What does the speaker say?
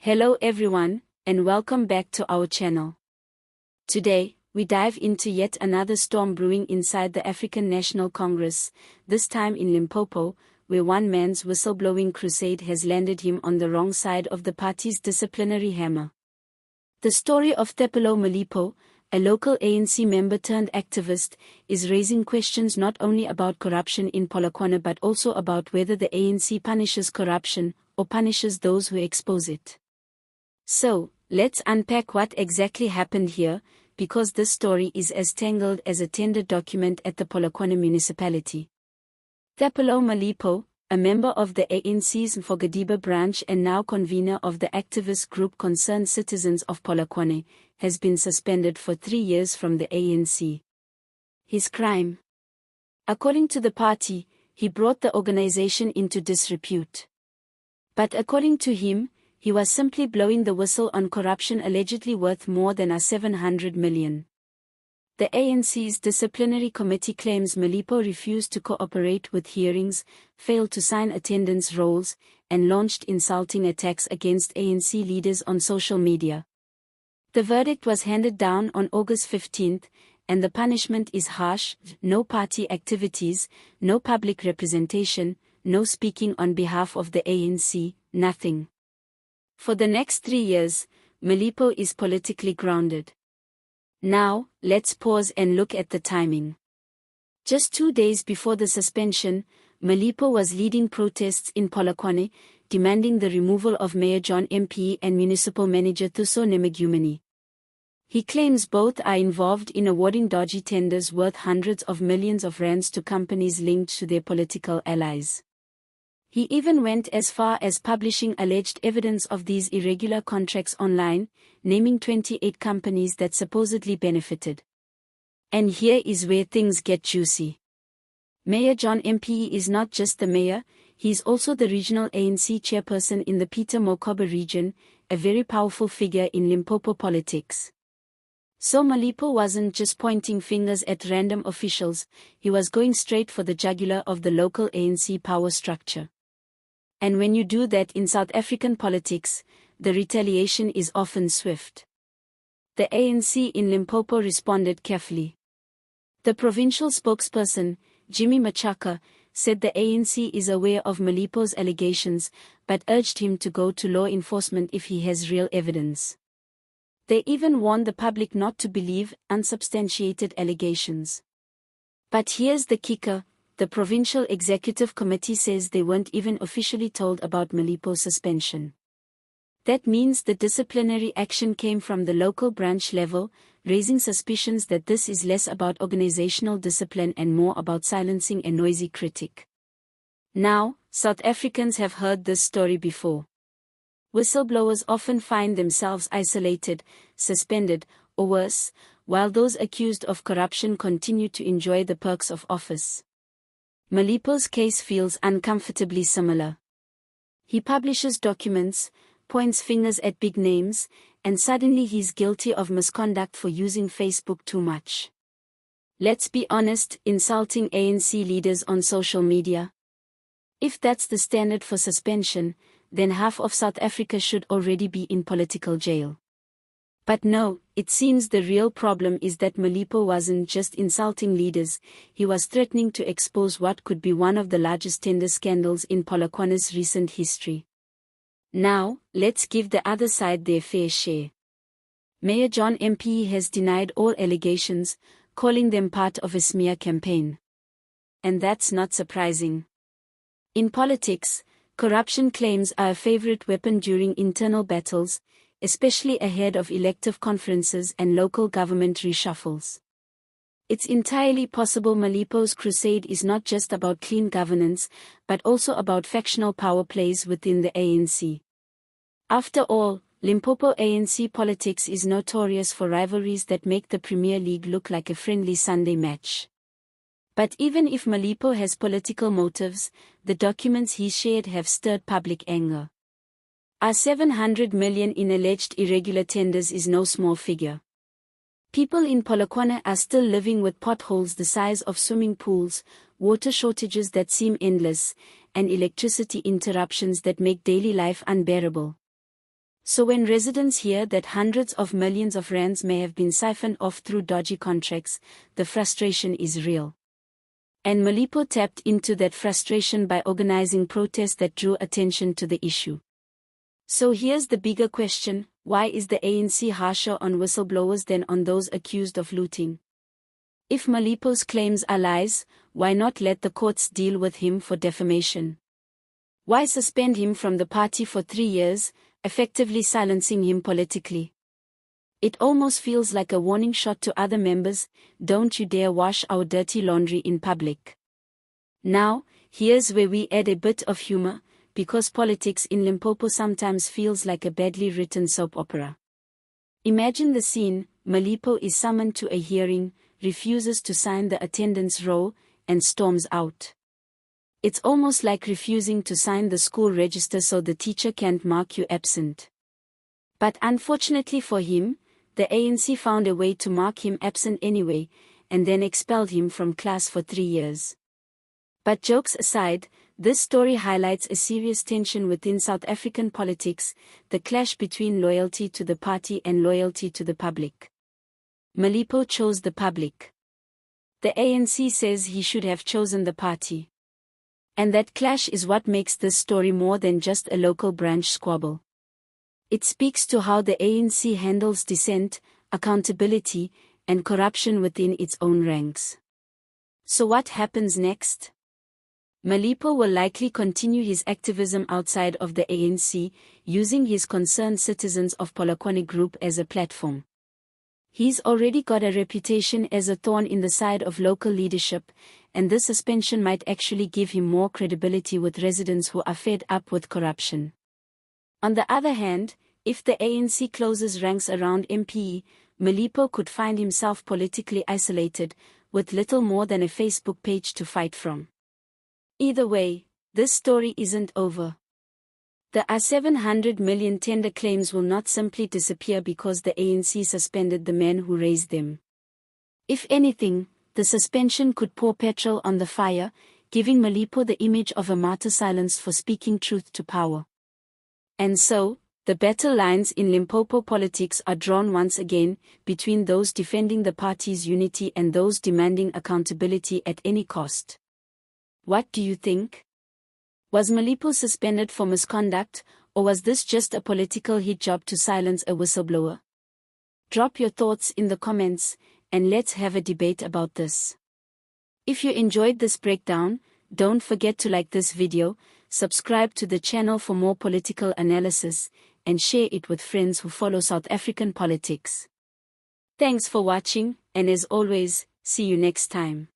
Hello everyone, and welcome back to our channel. Today, we dive into yet another storm brewing inside the African National Congress, this time in Limpopo, where one man's whistleblowing crusade has landed him on the wrong side of the party's disciplinary hammer. The story of Thapelo Molepo, a local ANC member turned activist, is raising questions not only about corruption in Polokwane but also about whether the ANC punishes corruption, or punishes those who expose it. So, let's unpack what exactly happened here, because this story is as tangled as a tender document at the Polokwane Municipality. Thapelo Molepo, a member of the ANC's Mfogadiba branch and now convener of the activist group Concerned Citizens of Polokwane, has been suspended for 3 years from the ANC. His crime? According to the party, he brought the organization into disrepute. But according to him, he was simply blowing the whistle on corruption allegedly worth more than R700 million. The ANC's disciplinary committee claims Molepo refused to cooperate with hearings, failed to sign attendance rolls, and launched insulting attacks against ANC leaders on social media. The verdict was handed down on August 15, and the punishment is harsh: no party activities, no public representation, no speaking on behalf of the ANC, nothing. For the next 3 years, Molepo is politically grounded. Now, let's pause and look at the timing. Just 2 days before the suspension, Molepo was leading protests in Polokwane, demanding the removal of Mayor John Mpe and Municipal Manager Thuso Nemagumeni. He claims both are involved in awarding dodgy tenders worth hundreds of millions of rands to companies linked to their political allies. He even went as far as publishing alleged evidence of these irregular contracts online, naming 28 companies that supposedly benefited. And here is where things get juicy. Mayor John Mpe is not just the mayor, he is also the regional ANC chairperson in the Peter Mokoba region, a very powerful figure in Limpopo politics. So Molepo wasn't just pointing fingers at random officials, he was going straight for the jugular of the local ANC power structure. And when you do that in South African politics, the retaliation is often swift. The ANC in Limpopo responded carefully. The provincial spokesperson, Jimmy Machaka, said the ANC is aware of Molepo's allegations, but urged him to go to law enforcement if he has real evidence. They even warned the public not to believe unsubstantiated allegations. But here's the kicker. The Provincial Executive Committee says they weren't even officially told about Molepo's suspension. That means the disciplinary action came from the local branch level, raising suspicions that this is less about organizational discipline and more about silencing a noisy critic. Now, South Africans have heard this story before. Whistleblowers often find themselves isolated, suspended, or worse, while those accused of corruption continue to enjoy the perks of office. Molepo's case feels uncomfortably similar. He publishes documents, points fingers at big names, and suddenly he's guilty of misconduct for using Facebook too much. Let's be honest, insulting ANC leaders on social media? If that's the standard for suspension, then half of South Africa should already be in political jail. But no, it seems the real problem is that Molepo wasn't just insulting leaders, he was threatening to expose what could be one of the largest tender scandals in Polokwane's recent history. Now, let's give the other side their fair share. Mayor John Mpe has denied all allegations, calling them part of a smear campaign. And that's not surprising. In politics, corruption claims are a favorite weapon during internal battles, especially ahead of elective conferences and local government reshuffles. It's entirely possible Molepo's crusade is not just about clean governance, but also about factional power plays within the ANC. After all, Limpopo ANC politics is notorious for rivalries that make the Premier League look like a friendly Sunday match. But even if Molepo has political motives, the documents he shared have stirred public anger. R700 million in alleged irregular tenders is no small figure. People in Polokwane are still living with potholes the size of swimming pools, water shortages that seem endless, and electricity interruptions that make daily life unbearable. So when residents hear that hundreds of millions of rands may have been siphoned off through dodgy contracts, the frustration is real. And Molepo tapped into that frustration by organizing protests that drew attention to the issue. So here's the bigger question: why is the ANC harsher on whistleblowers than on those accused of looting? If Molepo's claims are lies, why not let the courts deal with him for defamation? Why suspend him from the party for 3 years, effectively silencing him politically? It almost feels like a warning shot to other members: don't you dare wash our dirty laundry in public. Now, here's where we add a bit of humor, because politics in Limpopo sometimes feels like a badly written soap opera. Imagine the scene: Molepo is summoned to a hearing, refuses to sign the attendance roll, and storms out. It's almost like refusing to sign the school register so the teacher can't mark you absent. But unfortunately for him, the ANC found a way to mark him absent anyway, and then expelled him from class for 3 years. But jokes aside, this story highlights a serious tension within South African politics: the clash between loyalty to the party and loyalty to the public. Molepo chose the public. The ANC says he should have chosen the party. And that clash is what makes this story more than just a local branch squabble. It speaks to how the ANC handles dissent, accountability, and corruption within its own ranks. So what happens next? Molepo will likely continue his activism outside of the ANC, using his Concerned Citizens of Polokwane group as a platform. He's already got a reputation as a thorn in the side of local leadership, and this suspension might actually give him more credibility with residents who are fed up with corruption. On the other hand, if the ANC closes ranks around Mpe, Molepo could find himself politically isolated, with little more than a Facebook page to fight from. Either way, this story isn't over. The R700 million tender claims will not simply disappear because the ANC suspended the man who raised them. If anything, the suspension could pour petrol on the fire, giving Molepo the image of a martyr silenced for speaking truth to power. And so, the battle lines in Limpopo politics are drawn once again, between those defending the party's unity and those demanding accountability at any cost. What do you think? Was Molepo suspended for misconduct, or was this just a political hit job to silence a whistleblower? Drop your thoughts in the comments, and let's have a debate about this. If you enjoyed this breakdown, don't forget to like this video, subscribe to the channel for more political analysis, and share it with friends who follow South African politics. Thanks for watching, and as always, see you next time.